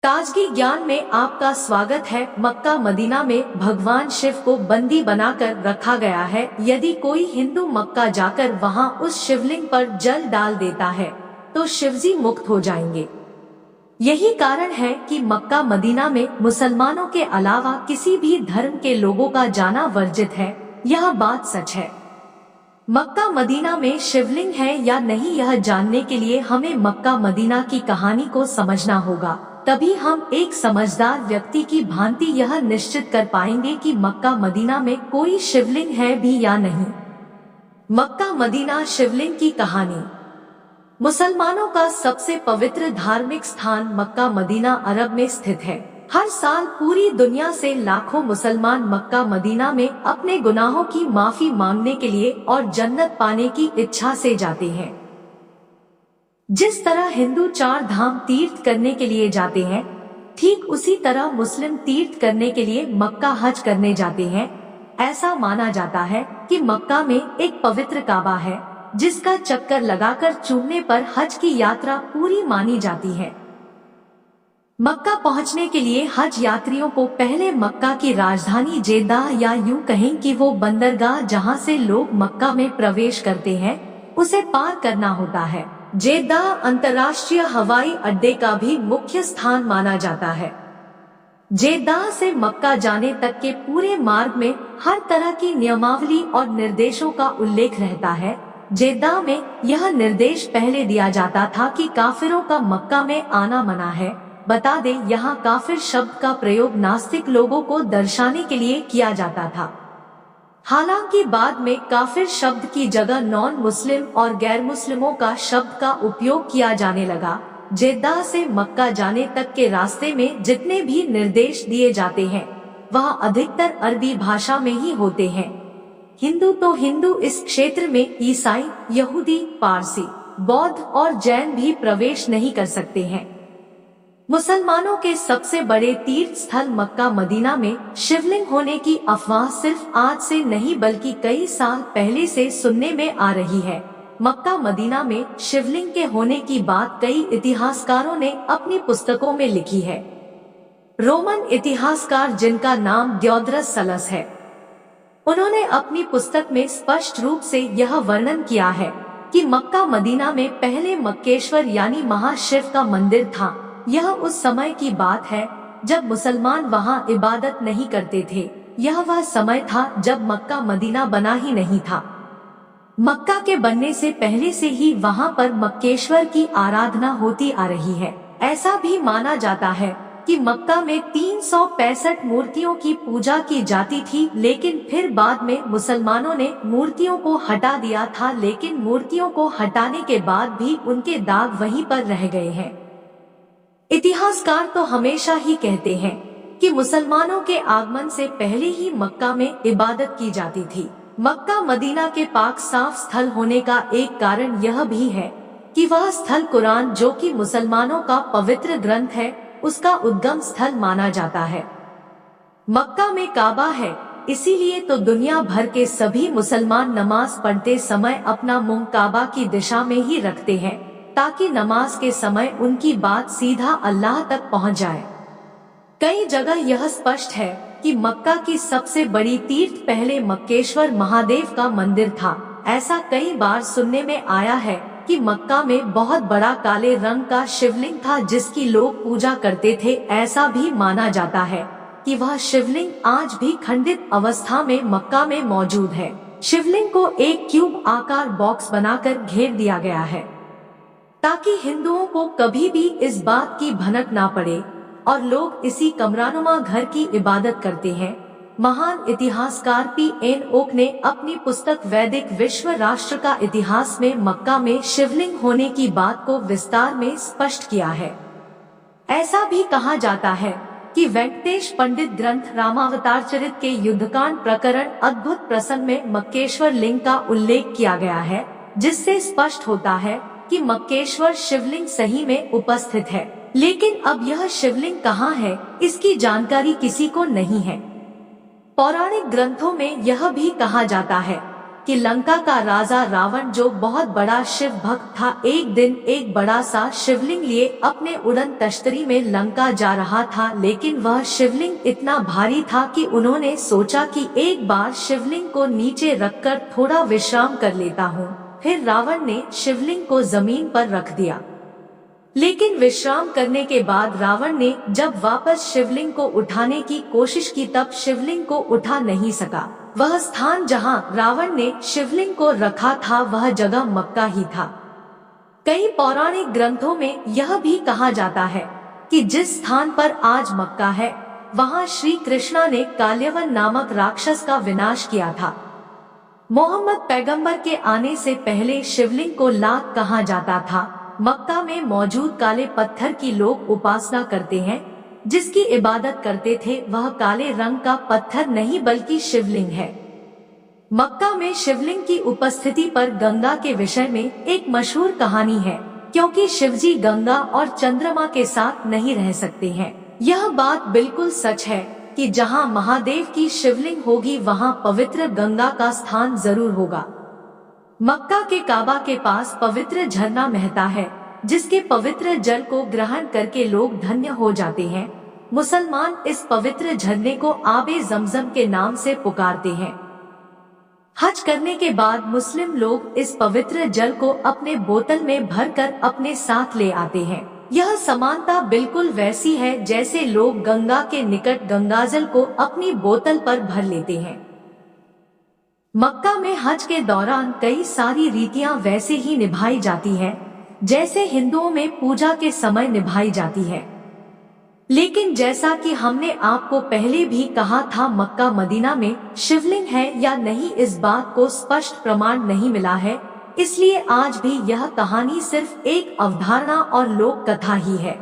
ताजगी ज्ञान में आपका स्वागत है। मक्का मदीना में भगवान शिव को बंदी बनाकर रखा गया है। यदि कोई हिंदू मक्का जाकर वहां उस शिवलिंग पर जल डाल देता है तो शिवजी मुक्त हो जाएंगे। यही कारण है कि मक्का मदीना में मुसलमानों के अलावा किसी भी धर्म के लोगों का जाना वर्जित है। यह बात सच है। मक्का मदीना में शिवलिंग है या नहीं, यह जानने के लिए हमें मक्का मदीना की कहानी को समझना होगा। तभी हम एक समझदार व्यक्ति की भांति यह निश्चित कर पाएंगे कि मक्का मदीना में कोई शिवलिंग है भी या नहीं। मक्का मदीना शिवलिंग की कहानी। मुसलमानों का सबसे पवित्र धार्मिक स्थान मक्का मदीना अरब में स्थित है। हर साल पूरी दुनिया से लाखों मुसलमान मक्का मदीना में अपने गुनाहों की माफी मांगने के लिए और जन्नत पाने की इच्छा से जाते हैं। जिस तरह हिंदू 4 धाम तीर्थ करने के लिए जाते हैं, ठीक उसी तरह मुस्लिम तीर्थ करने के लिए मक्का हज करने जाते हैं। ऐसा माना जाता है कि मक्का में एक पवित्र काबा है जिसका चक्कर लगाकर चूमने पर हज की यात्रा पूरी मानी जाती है। मक्का पहुंचने के लिए हज यात्रियों को पहले मक्का की राजधानी जेद्दाह या यूं कहें कि वो बंदरगाह जहां से लोग मक्का में प्रवेश करते हैं, उसे पार करना होता है। जेद्दाह अंतर्राष्ट्रीय हवाई अड्डे का भी मुख्य स्थान माना जाता है। जेद्दाह से मक्का जाने तक के पूरे मार्ग में हर तरह की नियमावली और निर्देशों का उल्लेख रहता है। जेद्दाह में यह निर्देश पहले दिया जाता था कि काफिरों का मक्का में आना मना है। बता दें, यहाँ काफिर शब्द का प्रयोग नास्तिक लोगों को दर्शाने के लिए किया जाता था। हालांकि बाद में काफिर शब्द की जगह नॉन मुस्लिम और गैर मुस्लिमों का शब्द का उपयोग किया जाने लगा। जेद्दाह से मक्का जाने तक के रास्ते में जितने भी निर्देश दिए जाते हैं वह अधिकतर अरबी भाषा में ही होते हैं। हिंदू तो हिंदू, इस क्षेत्र में ईसाई, यहूदी, पारसी, बौद्ध और जैन भी प्रवेश नहीं कर सकते हैं। मुसलमानों के सबसे बड़े तीर्थ स्थल मक्का मदीना में शिवलिंग होने की अफवाह सिर्फ आज से नहीं बल्कि कई साल पहले से सुनने में आ रही है। मक्का मदीना में शिवलिंग के होने की बात कई इतिहासकारों ने अपनी पुस्तकों में लिखी है। रोमन इतिहासकार जिनका नाम दियोद्रस सलस है, उन्होंने अपनी पुस्तक में स्पष्ट रूप से यह वर्णन किया है कि मक्का मदीना में पहले मक्केश्वर यानी महाशिव का मंदिर था। यह उस समय की बात है जब मुसलमान वहां इबादत नहीं करते थे। यह वह समय था जब मक्का मदीना बना ही नहीं था। मक्का के बनने से पहले से ही वहां पर मक्केश्वर की आराधना होती आ रही है। ऐसा भी माना जाता है कि मक्का में 365 मूर्तियों की पूजा की जाती थी, लेकिन फिर बाद में मुसलमानों ने मूर्तियों को हटा दिया था। लेकिन मूर्तियों को हटाने के बाद भी उनके दाग वहीं पर रह गए हैं। इतिहासकार तो हमेशा ही कहते हैं कि मुसलमानों के आगमन से पहले ही मक्का में इबादत की जाती थी। मक्का मदीना के पाक साफ स्थल होने का एक कारण यह भी है कि वह स्थल कुरान, जो कि मुसलमानों का पवित्र ग्रंथ है, उसका उद्गम स्थल माना जाता है। मक्का में काबा है, इसीलिए तो दुनिया भर के सभी मुसलमान नमाज पढ़ते समय अपना मुंह काबा की दिशा में ही रखते हैं ताकि नमाज के समय उनकी बात सीधा अल्लाह तक पहुंच जाए। कई जगह यह स्पष्ट है कि मक्का की सबसे बड़ी तीर्थ पहले मक्केश्वर महादेव का मंदिर था। ऐसा कई बार सुनने में आया है कि मक्का में बहुत बड़ा काले रंग का शिवलिंग था जिसकी लोग पूजा करते थे। ऐसा भी माना जाता है कि वह शिवलिंग आज भी खंडित अवस्था में मक्का में मौजूद है। शिवलिंग को एक क्यूब आकार बॉक्स बनाकर घेर दिया गया है ताकि हिंदुओं को कभी भी इस बात की भनक ना पड़े और लोग इसी कमरानुमा घर की इबादत करते हैं। महान इतिहासकार P.N. ओक ने अपनी पुस्तक वैदिक विश्व राष्ट्र का इतिहास में मक्का में शिवलिंग होने की बात को विस्तार में स्पष्ट किया है। ऐसा भी कहा जाता है कि वेंकटेश पंडित ग्रंथ रामावतारचरित के युद्धकांड प्रकरण अद्भुत प्रसंग में मक्केश्वर लिंग का उल्लेख किया गया है, जिससे स्पष्ट होता है कि मक्केश्वर शिवलिंग सही में उपस्थित है। लेकिन अब यह शिवलिंग कहाँ है, इसकी जानकारी किसी को नहीं है। पौराणिक ग्रंथों में यह भी कहा जाता है कि लंका का राजा रावण जो बहुत बड़ा शिव भक्त था, एक दिन एक बड़ा सा शिवलिंग लिए अपने उड़न तश्तरी में लंका जा रहा था। लेकिन वह शिवलिंग इतना भारी था कि उन्होंने सोचा कि एक बार शिवलिंग को नीचे रखकर थोड़ा विश्राम कर लेता हूँ। फिर रावण ने शिवलिंग को जमीन पर रख दिया। लेकिन विश्राम करने के बाद रावण ने जब वापस शिवलिंग को उठाने की कोशिश की तब शिवलिंग को उठा नहीं सका। वह स्थान जहां रावण ने शिवलिंग को रखा था वह जगह मक्का ही था। कई पौराणिक ग्रंथों में यह भी कहा जाता है कि जिस स्थान पर आज मक्का है वहां श्री कृष्णा ने काल्यवन नामक राक्षस का विनाश किया था। मोहम्मद पैगंबर के आने से पहले शिवलिंग को लाख कहा जाता था। मक्का में मौजूद काले पत्थर की लोग उपासना करते हैं। जिसकी इबादत करते थे वह काले रंग का पत्थर नहीं बल्कि शिवलिंग है। मक्का में शिवलिंग की उपस्थिति पर गंगा के विषय में एक मशहूर कहानी है, क्योंकि शिवजी गंगा और चंद्रमा के साथ नहीं रह सकते हैं। यह बात बिल्कुल सच है कि जहां महादेव की शिवलिंग होगी वहां पवित्र गंगा का स्थान जरूर होगा। मक्का के काबा के पास पवित्र झरना बहता है, जिसके पवित्र जल को ग्रहण करके लोग धन्य हो जाते हैं। मुसलमान इस पवित्र झरने को आबे जमजम के नाम से पुकारते हैं। हज करने के बाद मुस्लिम लोग इस पवित्र जल को अपने बोतल में भरकर अपने साथ ले आते हैं। यह समानता बिल्कुल वैसी है जैसे लोग गंगा के निकट गंगाजल को अपनी बोतल पर भर लेते हैं। मक्का में हज के दौरान कई सारी रीतियां वैसे ही निभाई जाती हैं, जैसे हिंदुओं में पूजा के समय निभाई जाती है। लेकिन जैसा कि हमने आपको पहले भी कहा था, मक्का मदीना में शिवलिंग है या नहीं इस बात को स्पष्ट प्रमाण नहीं मिला है। इसलिए आज भी यह कहानी सिर्फ एक अवधारणा और लोक कथा ही है।